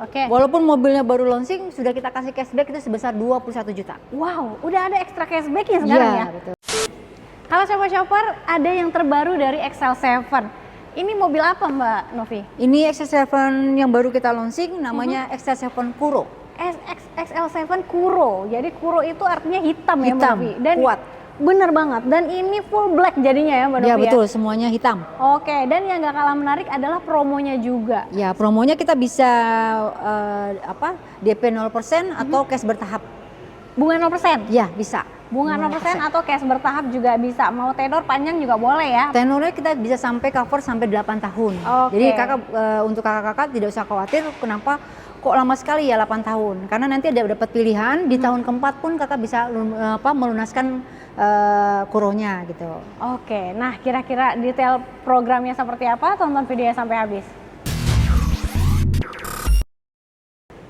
Oke. Walaupun mobilnya baru launching, sudah kita kasih cashback itu sebesar 21 juta. Wow, udah ada ekstra cashbacknya sekarang ya? Betul. Halo shopper, ada yang terbaru dari XL7. Ini mobil apa Mbak Novi? Ini XL7 yang baru kita launching, namanya XL7 Kuro. XL7 Kuro, jadi Kuro itu artinya hitam ya Mbak Hitam, Novi? Dan kuat. Bener banget, dan ini full black jadinya ya Mbak Novi Ya betul, semuanya hitam. Oke, dan yang gak kalah menarik adalah promonya juga. Ya, promonya kita bisa DP 0% atau cash bertahap. Bunga 0%? Ya, bisa. Bunga 0% atau cash bertahap juga bisa. Mau tenor panjang juga boleh ya? Tenornya kita bisa sampai cover sampai 8 tahun. Oke. Jadi untuk kakak-kakak tidak usah khawatir kenapa kok lama sekali ya 8 tahun. Karena nanti ada dapat pilihan di tahun keempat pun kakak bisa melunaskan kuronya gitu. Oke, nah kira-kira detail programnya seperti apa? Tonton videonya sampai habis.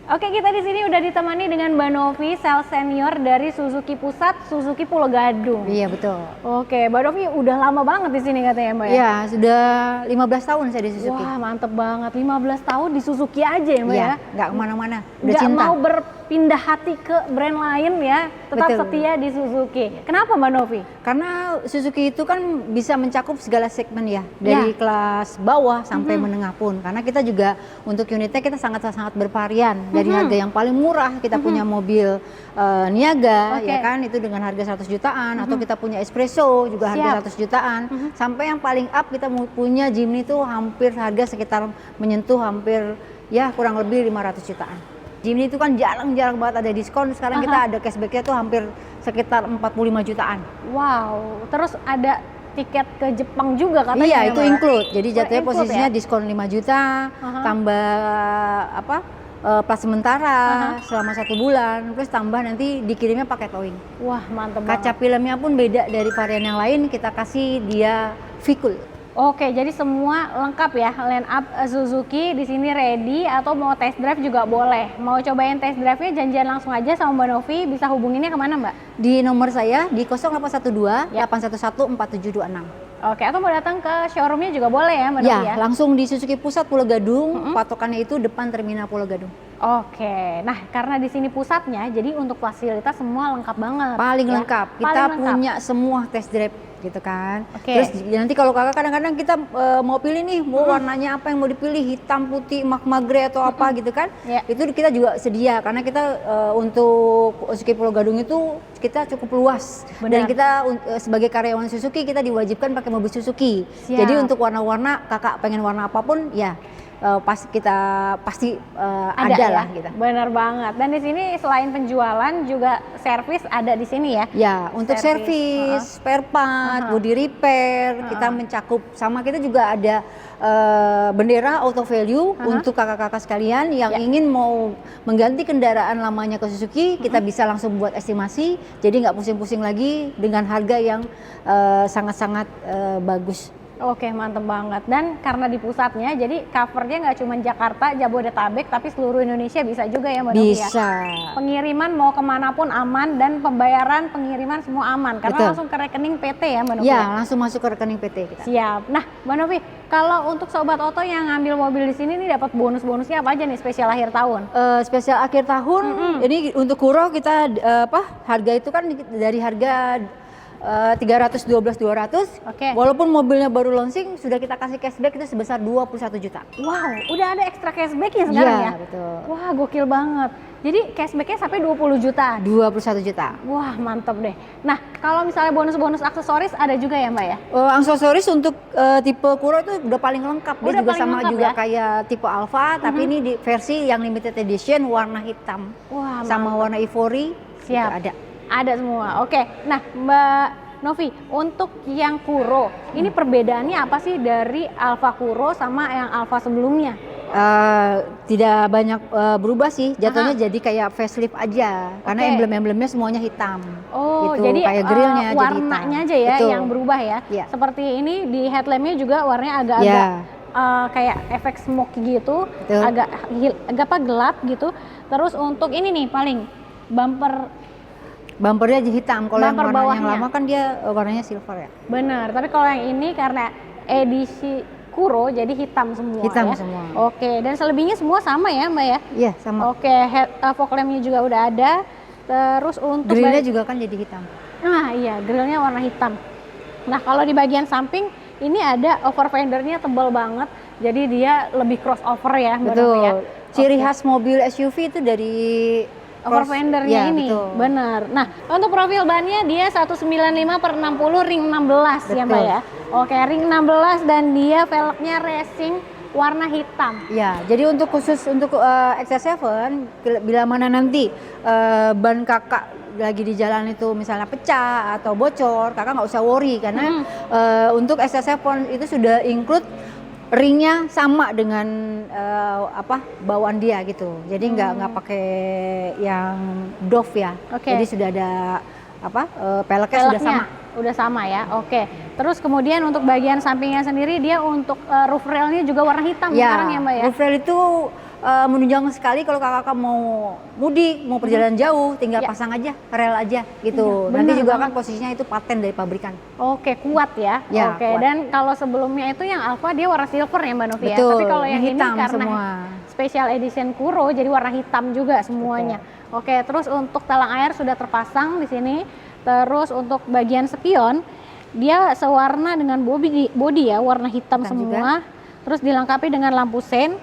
Oke, kita di sini udah ditemani dengan Mbak Novi, sales senior dari Suzuki Pusat, Suzuki Pulau Gadung. Iya, betul. Oke, Mbak Novi udah lama banget di sini katanya Mbak ya? Iya, sudah 15 tahun saya di Suzuki. Wah, mantep banget. 15 tahun di Suzuki aja ya Mbak ya? Nggak kemana-mana, udah Nggak cinta. mau berpindah hati ke brand lain ya, tetap Betul. setia di Suzuki. Kenapa Mbak Novi? Karena Suzuki itu kan bisa mencakup segala segmen ya, dari kelas bawah sampai menengah pun. Karena kita juga untuk unitnya kita sangat-sangat bervarian. Dari harga yang paling murah kita punya mobil Niaga ya kan, itu dengan harga 100 jutaan, atau kita punya Espresso juga harga 100 jutaan, sampai yang paling up kita punya Jimny itu hampir harga sekitar menyentuh hampir ya kurang lebih 500 jutaan. Jimny itu kan jarang-jarang banget ada diskon, sekarang kita ada cashbacknya tuh hampir sekitar 45 jutaan. Wow, terus ada tiket ke Jepang juga katanya. Iya, ya, itu Mbak? include. Jadi jatuhnya include posisinya ya? diskon 5 juta, tambah plat sementara selama 1 bulan, terus tambah nanti dikirimnya pakai towing. Wah, mantep Kaca banget. filmnya pun beda dari varian yang lain, kita kasih dia V-Cool. Oke, jadi semua lengkap ya, line up Suzuki di sini ready, atau mau test drive juga boleh. Mau cobain test drive-nya, janjian langsung aja sama Mbak Novi, bisa hubunginnya kemana Mbak? Di nomor saya di 0812 811 4726. Oke, atau mau datang ke showroomnya juga boleh ya Mbak Novi Ya, ya? langsung di Suzuki Pusat Pulau Gadung, patokannya itu depan terminal Pulau Gadung. Oke, nah karena di sini pusatnya, jadi untuk fasilitas semua lengkap banget. Paling ya? lengkap, kita Paling lengkap. punya semua test drive gitu kan. Oke. Terus nanti kalau kakak kadang-kadang kita mau pilih nih, mau warnanya apa yang mau dipilih, hitam, putih, magma grey atau apa gitu kan. Ya. Itu kita juga sedia, karena kita untuk Suzuki Pulau Gadung itu kita cukup luas. Dan Benar. kita sebagai karyawan Suzuki kita diwajibkan pakai mobil Suzuki. Siap. Jadi untuk warna-warna, kakak pengen warna apapun ya pasti ada ya? lah gitu. Benar banget. Dan di sini selain penjualan juga servis ada di sini ya. Ya, untuk servis, spare part, body repair, kita mencakup. Sama kita juga ada bendera auto value untuk kakak-kakak sekalian yang ingin mau mengganti kendaraan lamanya ke Suzuki, kita bisa langsung buat estimasi, jadi nggak pusing-pusing lagi dengan harga yang sangat-sangat bagus. Oke, mantep banget. Dan karena di pusatnya, jadi covernya nggak cuma Jakarta, Jabodetabek, tapi seluruh Indonesia bisa juga ya Mbak Novi ya? Bisa. Pengiriman mau kemanapun aman, dan pembayaran pengiriman semua aman. Karena Betul. langsung ke rekening PT ya Mbak Novi Ya, ya? langsung masuk ke rekening PT kita. Siap. Nah Mbak Novi, kalau untuk Sobat Oto yang ngambil mobil di sini nih dapat bonus-bonusnya apa aja nih spesial akhir tahun? Spesial akhir tahun, ini untuk Kuro kita harga itu kan dari harga 312.200. Oke. Walaupun mobilnya baru launching, sudah kita kasih cashback itu sebesar 21 juta. Wow, udah ada ekstra cashbacknya sekarang ya? Iya, betul. Wah, gokil banget. Jadi cashbacknya sampai 20 juta. 21 juta. Wah, mantep deh. Nah, kalau misalnya bonus-bonus aksesoris ada juga ya Mbak ya? Aksesoris untuk tipe Kuro itu udah paling lengkap. Dia Udah juga paling sama lengkap juga ya? kayak tipe Alfa, tapi ini di versi yang limited edition warna hitam. Wah, Sama warna ivory. Siap. Itu ada. Ada semua. Oke. Nah, Mbak Novi, untuk yang Kuro, ini perbedaannya apa sih dari Alfa Kuro sama yang Alfa sebelumnya? Tidak banyak berubah sih, jatuhnya jadi kayak facelift aja, karena Oke. emblem-emblemnya semuanya hitam. Oh, gitu. jadi kayak grillnya jadi warnanya hitam. aja ya Betul. yang berubah ya. Iya. Seperti ini di headlampnya juga warnanya agak-agak Ya. kayak efek smoke gitu, Betul. agak gelap gitu. Terus untuk ini nih paling Bumpernya aja hitam, kalau yang Bumper warna yang bawahnya. lama kan dia warnanya silver ya. bener. Tapi kalau yang ini karena edisi Kuro jadi hitam semua Hitam ya. semua. Oke, dan selebihnya semua sama ya Mbak ya? Iya, sama. Oke, fog lampnya juga udah ada. Terus untuk Grillnya juga kan jadi hitam. nah iya, grillnya warna hitam. Nah kalau di bagian samping ini ada over fendernya tebal banget, jadi dia lebih crossover ya Mbak Novi ya. Ciri Oke. khas mobil SUV itu dari Over fendernya ya, ini, betul. bener. Nah, untuk profil bannya dia 195/60 ring 16 ya Mbak Betul. ya. Oke, ring 16 dan dia velgnya racing warna hitam. Ya, jadi untuk khusus untuk XC7 bila mana nanti ban kakak lagi di jalan itu misalnya pecah atau bocor, kakak nggak usah worry karena untuk XC7 itu sudah include ringnya sama dengan bawaan dia gitu. Jadi nggak pakai yang Dove ya. Oke. Jadi sudah ada peleknya sudah sama. Udah sama ya. Oke. Terus kemudian untuk bagian sampingnya sendiri dia untuk roof railnya juga warna hitam sekarang ya Mbak ya. Roof rail itu menunjang sekali kalau kakak mau mudik, mau perjalanan jauh, tinggal pasang aja rel aja gitu. Iya, Nanti benar juga banget. kan posisinya itu paten dari pabrikan. Oke, kuat ya. Ya, Oke, kuat. dan kalau sebelumnya itu yang Alfa dia warna silver ya Mbak Novi ya. Betul, Tapi kalau yang ini hitam karena semua. special edition Kuro jadi warna hitam juga semuanya. Oke, terus untuk talang air sudah terpasang di sini. Terus untuk bagian spion dia sewarna dengan body ya, warna hitam semua. Terus dilengkapi dengan lampu sein.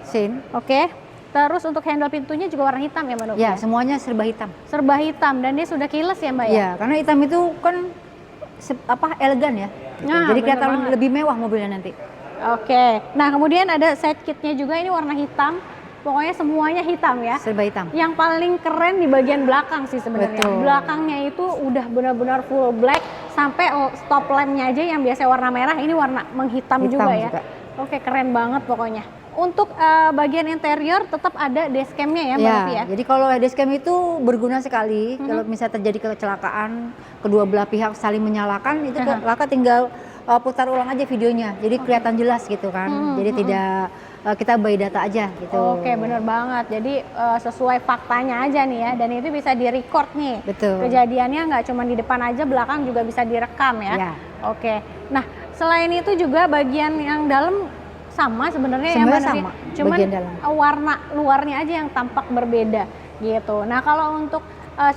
Oke. Terus untuk handle pintunya juga warna hitam ya Mbak Novi? Ya, semuanya serba hitam. Serba hitam dan dia sudah keyless ya Mbak ya? Ya, karena hitam itu kan elegan ya. Gitu. Nah, jadi bener kelihatan banget. lebih mewah mobilnya nanti. Oke, nah kemudian ada side kitnya juga ini warna hitam. Pokoknya semuanya hitam ya. Serba hitam. Yang paling keren di bagian belakang sih sebenarnya. Betul. Belakangnya itu udah benar-benar full black sampai stop lampnya aja yang biasa warna merah ini warna menghitam Hitam juga ya. juga. Oke, keren banget pokoknya. Untuk bagian interior tetap ada dashcamnya ya Mbak Novi ya. Jadi kalau dashcam itu berguna sekali. Kalau misalnya terjadi kecelakaan, kedua belah pihak saling menyalahkan, itu kakak tinggal putar ulang aja videonya. Jadi kelihatan jelas gitu kan. Jadi tidak kita by data aja gitu. Oke, bener banget. Jadi sesuai faktanya aja nih ya. Dan itu bisa di-record nih. Betul. Kejadiannya nggak cuma di depan aja, belakang juga bisa direkam ya. Ya. Oke. Nah, selain itu juga bagian yang dalam sama sebenarnya ya Mbak Novi. Sama, Cuman bagian dalam. warna luarnya aja yang tampak berbeda gitu. Nah, kalau untuk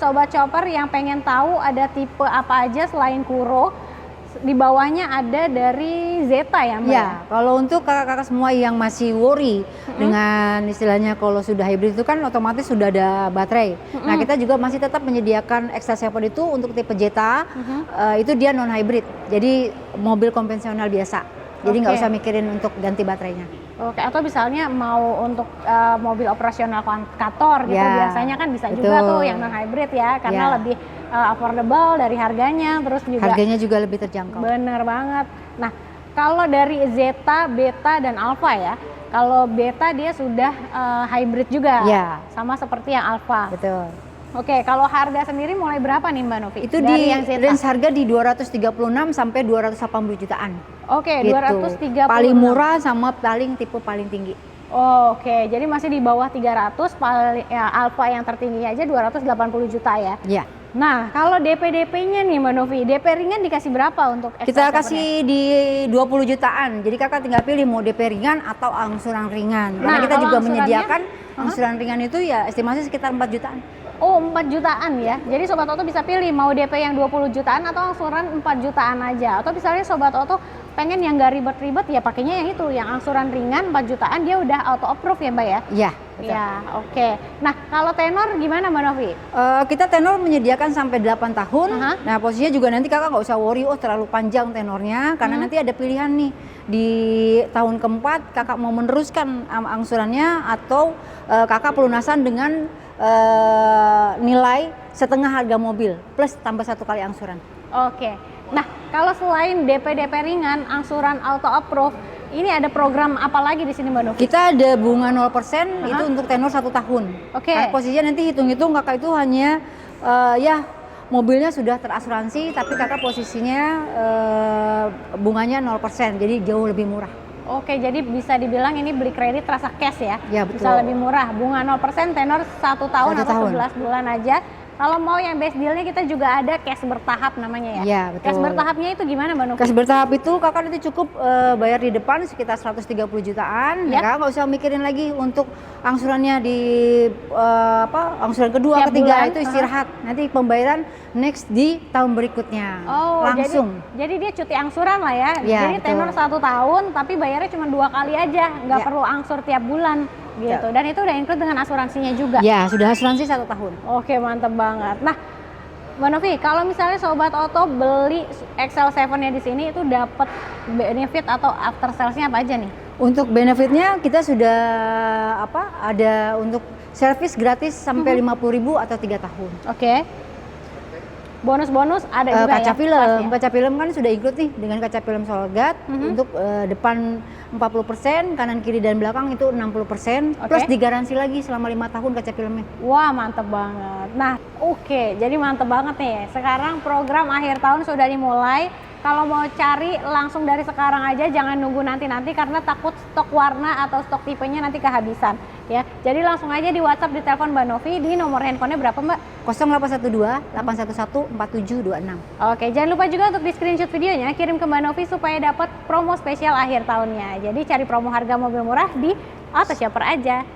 sobat chopper yang pengen tahu ada tipe apa aja selain Kuro, di bawahnya ada dari Zeta ya Mbak? Ya, kalau untuk kakak-kakak semua yang masih worry dengan istilahnya kalau sudah hybrid itu kan otomatis sudah ada baterai. Nah, kita juga masih tetap menyediakan XC7 itu untuk tipe Zeta, itu dia non hybrid. Jadi mobil konvensional biasa. Jadi nggak usah mikirin untuk ganti baterainya. Oke, atau misalnya mau untuk mobil operasional kantor gitu, Ya, biasanya kan bisa betul. juga tuh yang non hybrid ya, karena Ya. lebih affordable dari harganya, terus juga Harganya juga lebih terjangkau. bener banget. Nah, kalau dari Zeta, Beta dan Alpha ya, kalau Beta dia sudah hybrid juga, Ya. sama seperti yang Alpha. Betul. Oke, kalau harga sendiri mulai berapa nih Mbak Novi? Itu dari di yang Zeta? range harga di 236 sampai 280 jutaan. Oke, Gitu. 236. Paling murah sama tipe paling tinggi. Oh, oke, jadi masih di bawah 300, paling ya, Alpha yang tertingginya aja 280 juta ya. Ya. Nah, kalau DP-DP-nya nih Mbak Novi, DP ringan dikasih berapa untuk Kita XC7-nya? kasih di 20 jutaan. Jadi kakak tinggal pilih mau DP ringan atau angsuran ringan. Karena Nah, kita kalau juga angsurannya, menyediakan angsuran ringan itu ya estimasi sekitar 4 jutaan. Oh, 4 jutaan ya. Jadi Sobat Oto bisa pilih mau DP yang 20 jutaan atau angsuran 4 jutaan aja. Atau misalnya Sobat Oto pengen yang gak ribet-ribet ya pakainya yang itu, yang angsuran ringan 4 jutaan dia udah auto approve ya Mbak ya? Iya, betul. Ya, oke. Nah, kalau tenor gimana Mbak Novi? Kita tenor menyediakan sampai 8 tahun. Aha. Nah, posisinya juga nanti kakak nggak usah worry, oh terlalu panjang tenornya. Karena nanti ada pilihan nih. Di tahun keempat kakak mau meneruskan angsurannya atau kakak pelunasan dengan nilai setengah harga mobil plus tambah 1 kali angsuran. Oke. Nah, kalau selain DP ringan, angsuran auto approve, ini ada program apa lagi di sini Mbak Novi? Kita ada bunga 0% itu untuk tenor 1 tahun. Oke. Nah, posisinya nanti hitung-hitung kakak itu hanya mobilnya sudah terasuransi tapi kakak posisinya bunganya 0%, jadi jauh lebih murah. Oke, jadi bisa dibilang ini beli kredit rasa cash ya? Ya, betul. Bisa lebih murah, bunga 0%, tenor 1 tahun 1 atau tahun. 11 bulan aja. Kalau mau yang best dealnya kita juga ada cash bertahap namanya ya. Iya, betul. Cash bertahapnya itu gimana Mbak Novi? Cash bertahap itu kakak nanti cukup bayar di depan sekitar 130 jutaan, ya Ya. kakak nggak usah mikirin lagi untuk angsurannya di angsuran kedua, Tiap ketiga bulan, itu istirahat. Nanti pembayaran next di tahun berikutnya. Oh, langsung. Jadi dia cuti angsuran lah ya. Ya, Jadi betul. tenor 1 tahun, tapi bayarnya cuma 2 kali aja, nggak Ya. perlu angsur tiap bulan gitu. Dan itu udah include dengan asuransinya juga. Ya, sudah asuransi 1 tahun. Oke, mantep banget. Nah, Mbak Novi, kalau misalnya Sobat Oto beli XL7-nya di sini itu dapat benefit atau after sales-nya apa aja nih? Untuk benefitnya kita sudah ada untuk servis gratis sampai 50.000 atau 3 tahun. Oke. Bonus-bonus ada juga Kaca ya? film, Pasti. kaca film kan sudah include nih dengan kaca film Solgat untuk depan 40%, kanan kiri dan belakang itu 60%, plus digaransi lagi selama 5 tahun kaca filmnya. Wah, mantep banget. Nah, oke, jadi mantep banget nih. Sekarang program akhir tahun sudah dimulai. Kalau mau cari langsung dari sekarang aja, jangan nunggu nanti-nanti karena takut stok warna atau stok tipenya nanti kehabisan ya. Jadi langsung aja di WhatsApp, di telepon Mbak Novi. Di nomor handphonenya berapa Mbak? 0812 811 4726. Oke, jangan lupa juga untuk di screenshot videonya, kirim ke Mbak Novi supaya dapat promo spesial akhir tahunnya. Jadi cari promo harga mobil murah di Auto Shopper aja.